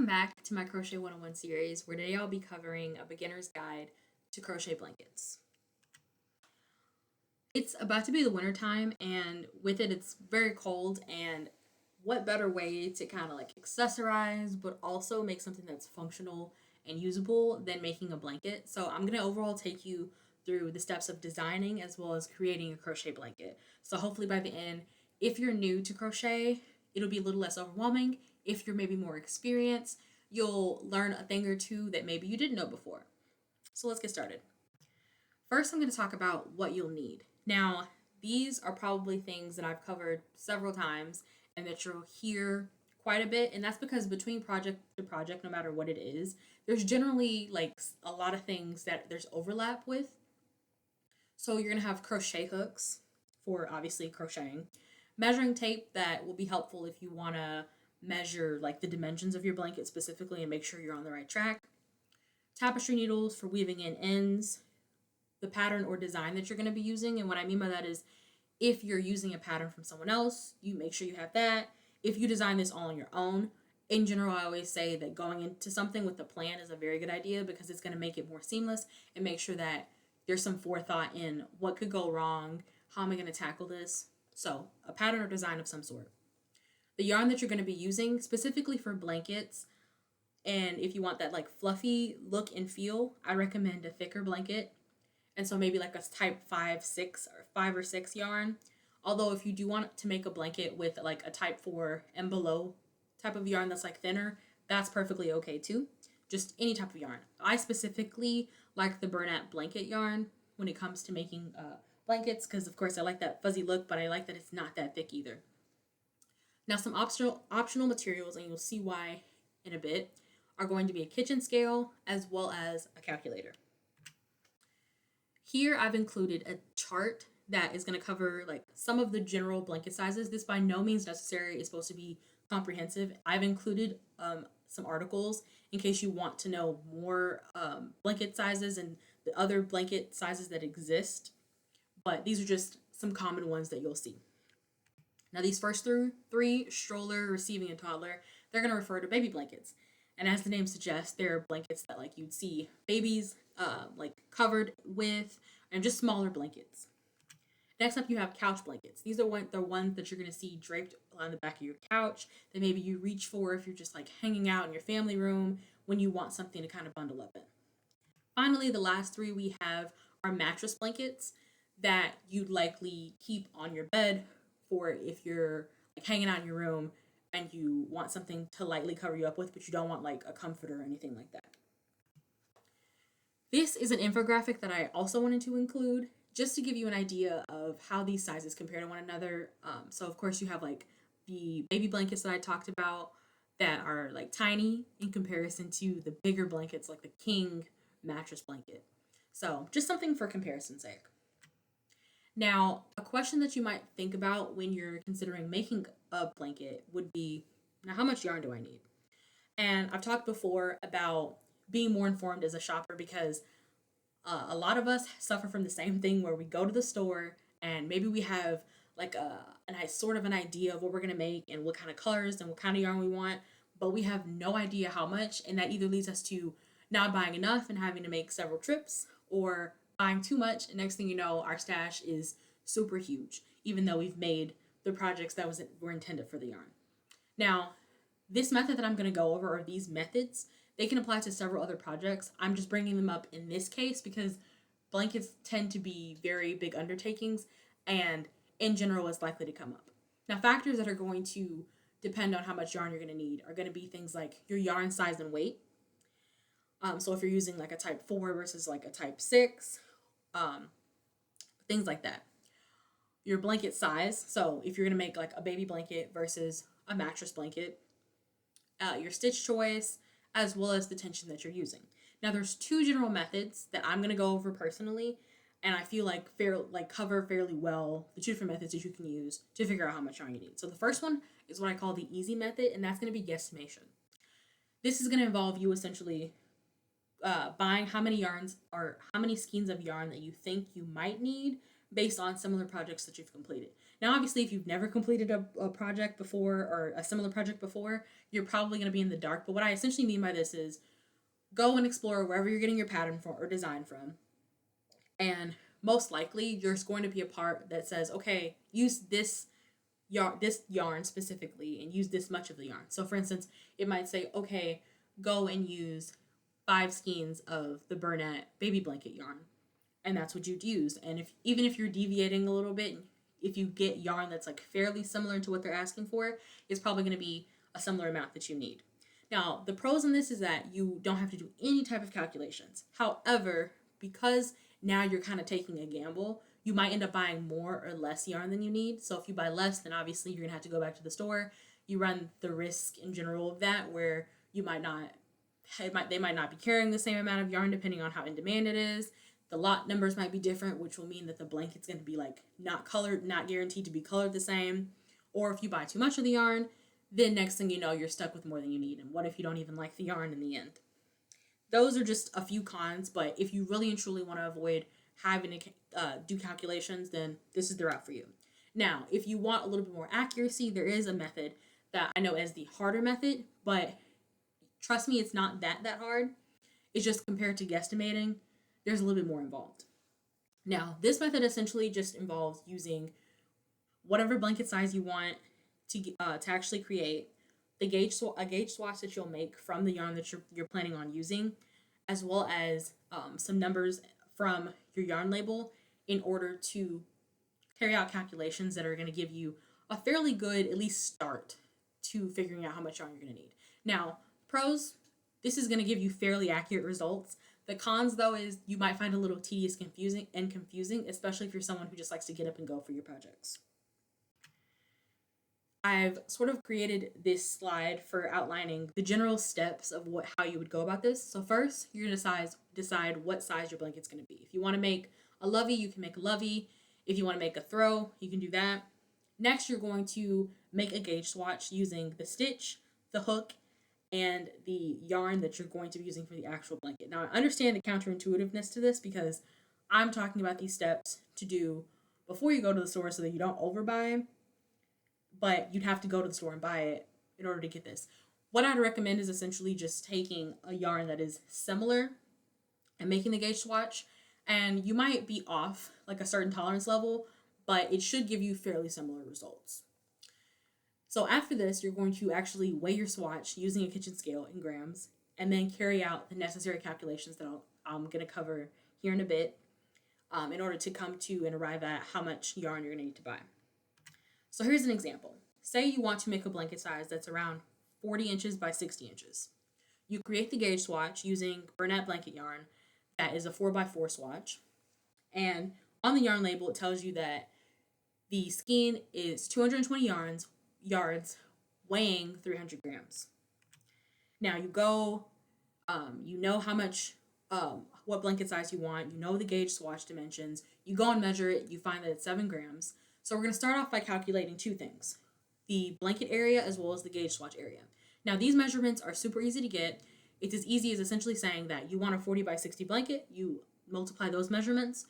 Welcome back to my Crochet 101 series, where today I'll be covering a beginner's guide to crochet blankets. It's about to be the winter time, and with it it's very cold, and what better way to kind of like accessorize but also make something that's functional and usable than making a blanket. So I'm going to overall take you through the steps of designing as well as creating a crochet blanket. So hopefully by the end, if you're new to crochet, it'll be a little less overwhelming. If you're maybe more experienced, you'll learn a thing or two that maybe you didn't know before. So let's get started. First, I'm going to talk about what you'll need. Now, these are probably things that I've covered several times and that you'll hear quite a bit, and that's because between project to project, no matter what it is, there's generally like a lot of things that there's overlap with. So you're going to have crochet hooks for obviously crocheting, measuring tape that will be helpful if you want to measure like the dimensions of your blanket specifically and make sure you're on the right track, tapestry needles for weaving in ends, the pattern or design that you're going to be using. And what I mean by that is if you're using a pattern from someone else, you make sure you have that. If you design this all on your own, in general, I always say that going into something with a plan is a very good idea because it's going to make it more seamless and make sure that there's some forethought in what could go wrong, how am I going to tackle this. So a pattern or design of some sort. The yarn that you're going to be using specifically for blankets, and if you want that like fluffy look and feel, I recommend a thicker blanket. And so maybe like a type 5 or 6 yarn. Although if you do want to make a blanket with like a type 4 and below type of yarn that's like thinner, that's perfectly okay too. Just any type of yarn. I specifically like the Bernat blanket yarn when it comes to making blankets because of course I like that fuzzy look, but I like that it's not that thick either. Now some optional materials, and you'll see why in a bit, are going to be a kitchen scale as well as a calculator. Here I've included a chart that is going to cover like some of the general blanket sizes. This by no means necessary is supposed to be comprehensive. I've included some articles in case you want to know more blanket sizes and the other blanket sizes that exist, but these are just some common ones that you'll see. Now these first three, stroller, receiving, and toddler, they're going to refer to baby blankets. And as the name suggests, they're blankets that like you'd see babies like covered with, and just smaller blankets. Next up, you have couch blankets. These are the ones that you're going to see draped on the back of your couch that maybe you reach for if you're just like hanging out in your family room when you want something to kind of bundle up in. Finally, the last three we have are mattress blankets that you'd likely keep on your bed for if you're like hanging out in your room and you want something to lightly cover you up with, but you don't want like a comforter or anything like that. This is an infographic that I also wanted to include just to give you an idea of how these sizes compare to one another. So of course you have like the baby blankets that I talked about that are like tiny in comparison to the bigger blankets like the king mattress blanket. So just something for comparison's sake. Now, a question that you might think about when you're considering making a blanket would be, now how much yarn do I need? And I've talked before about being more informed as a shopper because a lot of us suffer from the same thing where we go to the store and maybe we have like sort of an idea of what we're going to make and what kind of colors and what kind of yarn we want, but we have no idea how much, and that either leads us to not buying enough and having to make several trips, or buying too much, and next thing you know, our stash is super huge, even though we've made the projects that were intended for the yarn. Now, this method that I'm going to go over, or these methods, they can apply to several other projects. I'm just bringing them up in this case because blankets tend to be very big undertakings, and in general, it's likely to come up. Now, factors that are going to depend on how much yarn you're going to need are going to be things like your yarn size and weight. So if you're using like a type 4 versus like a type 6, things like that. Your blanket size, so if you're going to make like a baby blanket versus a mattress blanket, your stitch choice, as well as the tension that you're using. Now there's two general methods that I'm going to go over personally, and I feel like cover fairly well the two different methods that you can use to figure out how much yarn you need. So the first one is what I call the easy method, and that's going to be guesstimation. This is going to involve you essentially buying how many yarns or how many skeins of yarn that you think you might need, based on similar projects that you've completed. Now, obviously, if you've never completed a project before or a similar project before, you're probably going to be in the dark. But what I essentially mean by this is go and explore wherever you're getting your pattern from or design from. And most likely, there's going to be a part that says, okay, use this yarn specifically and use this much of the yarn. So for instance, it might say, okay, go and use 5 skeins of the Burnett baby blanket yarn. And that's what you'd use. And if even if you're deviating a little bit, if you get yarn that's like fairly similar to what they're asking for, it's probably going to be a similar amount that you need. Now, the pros in this is that you don't have to do any type of calculations. However, because now you're kind of taking a gamble, you might end up buying more or less yarn than you need. So if you buy less, then obviously you're going to have to go back to the store. You run the risk in general of that where you might not, they might not be carrying the same amount of yarn depending on how in demand it is. The lot numbers might be different, which will mean that the blanket's going to be like not colored, not guaranteed to be colored the same. Or if you buy too much of the yarn, then next thing you know, you're stuck with more than you need. And what if you don't even like the yarn in the end? Those are just a few cons, but if you really and truly want to avoid having to do calculations, then this is the route for you. Now, if you want a little bit more accuracy, there is a method that I know as the harder method, but trust me, it's not that hard. It's just compared to guesstimating, there's a little bit more involved. Now, this method essentially just involves using whatever blanket size you want to actually create a gauge swatch that you'll make from the yarn that you're planning on using, as well as some numbers from your yarn label in order to carry out calculations that are going to give you a fairly good, at least start to figuring out how much yarn you're going to need. Now, pros, this is going to give you fairly accurate results. The cons, though, is you might find a little tedious, confusing, especially if you're someone who just likes to get up and go for your projects. I've sort of created this slide for outlining the general steps of how you would go about this. So first, you're going to decide what size your blanket's going to be. If you want to make a lovey, you can make a lovey. If you want to make a throw, you can do that. Next, you're going to make a gauge swatch using the stitch, the hook, and the yarn that you're going to be using for the actual blanket. Now, I understand the counterintuitiveness to this because I'm talking about these steps to do before you go to the store so that you don't overbuy, but you'd have to go to the store and buy it in order to get this. What I'd recommend is essentially just taking a yarn that is similar and making the gauge swatch, and you might be off like a certain tolerance level, but it should give you fairly similar results. So after this, you're going to actually weigh your swatch using a kitchen scale in grams, and then carry out the necessary calculations that I'm going to cover here in a bit in order to come to and arrive at how much yarn you're going to need to buy. So here's an example. Say you want to make a blanket size that's around 40 inches by 60 inches. You create the gauge swatch using Burnett blanket yarn that is a 4x4 swatch. And on the yarn label, it tells you that the skein is 220 yards weighing 300 grams. Now you go, you know how much, what blanket size you want, you know the gauge swatch dimensions, you go and measure it, you find that it's 7 grams. So we're going to start off by calculating two things, the blanket area as well as the gauge swatch area. Now these measurements are super easy to get. It's as easy as essentially saying that you want a 40 by 60 blanket, you multiply those measurements.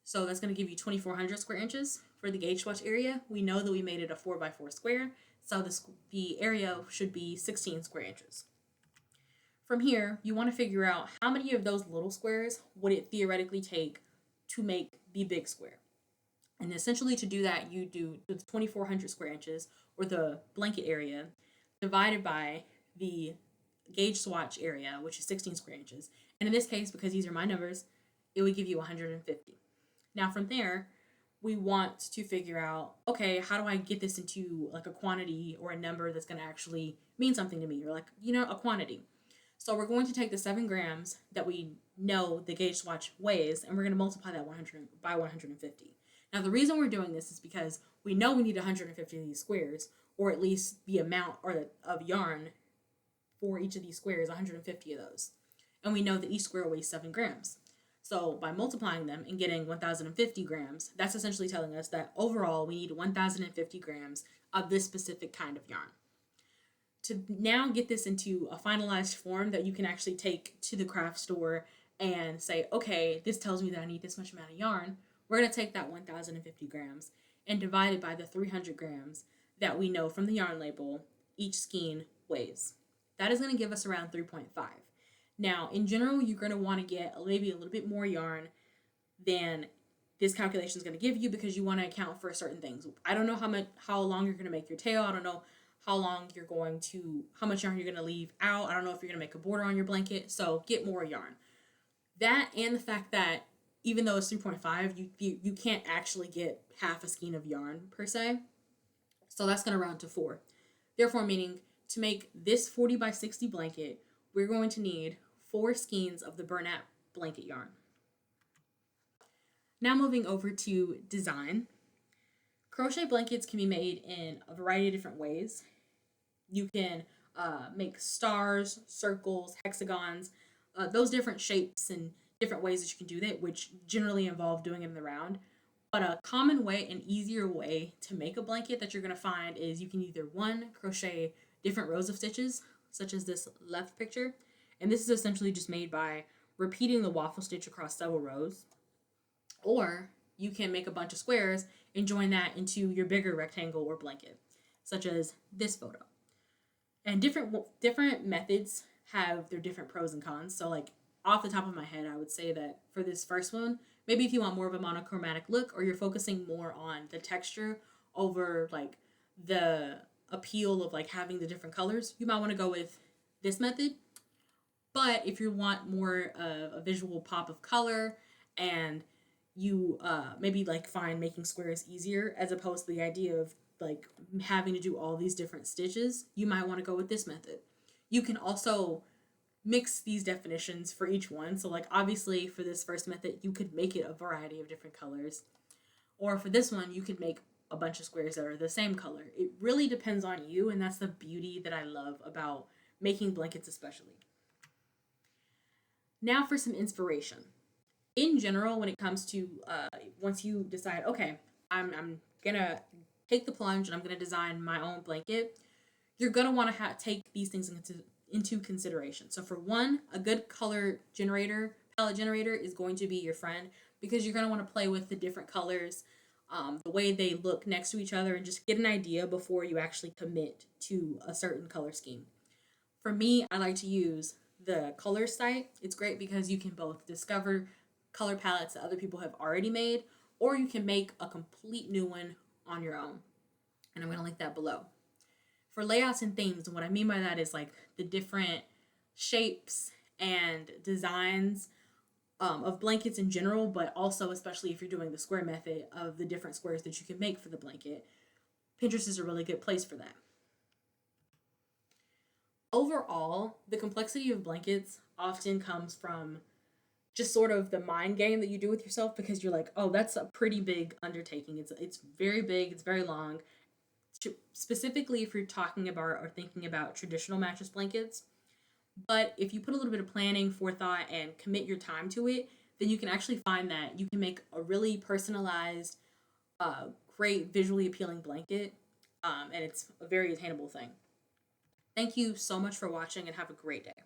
So that's going to give you 2,400 square inches for the gauge swatch area. We know that we made it a 4x4 square, so the area should be 16 square inches. From here, you want to figure out how many of those little squares would it theoretically take to make the big square. And essentially to do that, you do the 2,400 square inches, or the blanket area, divided by the gauge swatch area, which is 16 square inches. And in this case, because these are my numbers, it would give you 150. Now from there, we want to figure out, okay, how do I get this into like a quantity or a number that's going to actually mean something to me, or like, a quantity. So we're going to take the 7 grams that we know the gauge swatch weighs, and we're going to multiply that by 150. Now, the reason we're doing this is because we know we need 150 of these squares, or at least the amount of yarn for each of these squares, 150 of those. And we know that each square weighs 7 grams. So by multiplying them and getting 1,050 grams, that's essentially telling us that overall we need 1,050 grams of this specific kind of yarn. To now get this into a finalized form that you can actually take to the craft store and say, okay, this tells me that I need this much amount of yarn, we're going to take that 1,050 grams and divide it by the 300 grams that we know from the yarn label each skein weighs. That is going to give us around 3.5. Now, in general, you're going to want to get maybe a little bit more yarn than this calculation is going to give you, because you want to account for certain things. I don't know how long you're going to make your tail. I don't know how much yarn you're going to leave out. I don't know if you're going to make a border on your blanket. So get more yarn. That, and the fact that even though it's 3.5, you can't actually get half a skein of yarn per se. So that's going to round to 4. Therefore, meaning to make this 40 by 60 blanket, we're going to need 4 skeins of the Bernat blanket yarn. Now moving over to design. Crochet blankets can be made in a variety of different ways. You can make stars, circles, hexagons, those different shapes and different ways that you can do that, which generally involve doing it in the round. But a common way and easier way to make a blanket that you're going to find is you can either crochet different rows of stitches, such as this left picture. And this is essentially just made by repeating the waffle stitch across several rows. Or you can make a bunch of squares and join that into your bigger rectangle or blanket, such as this photo. And different methods have their different pros and cons. So like off the top of my head, I would say that for this first one, maybe if you want more of a monochromatic look, or you're focusing more on the texture over like the appeal of like having the different colors, you might want to go with this method. But if you want more of a visual pop of color, and you maybe like find making squares easier as opposed to the idea of like having to do all these different stitches, you might want to go with this method. You can also mix these definitions for each one. So like obviously for this first method, you could make it a variety of different colors. Or for this one, you could make a bunch of squares that are the same color. It really depends on you, and that's the beauty that I love about making blankets especially. Now for some inspiration. In general, when it comes to once you decide, okay, I'm gonna take the plunge and I'm gonna design my own blanket, you're gonna want to take these things into consideration. So for one, a good palette generator is going to be your friend, because you're gonna want to play with the different colors, the way they look next to each other, and just get an idea before you actually commit to a certain color scheme. For me, I like to use the color site. It's great because you can both discover color palettes that other people have already made, or you can make a complete new one on your own. And I'm going to link that below. For layouts and themes, and what I mean by that is like the different shapes and designs of blankets in general, but also especially if you're doing the square method of the different squares that you can make for the blanket. Pinterest is a really good place for that. Overall, the complexity of blankets often comes from just sort of the mind game that you do with yourself, because you're like, oh, that's a pretty big undertaking. It's very big, it's very long. Specifically if you're talking about or thinking about traditional mattress blankets. But if you put a little bit of planning, forethought, and commit your time to it, then you can actually find that you can make a really personalized, great visually appealing blanket, and it's a very attainable thing. Thank you so much for watching, and have a great day.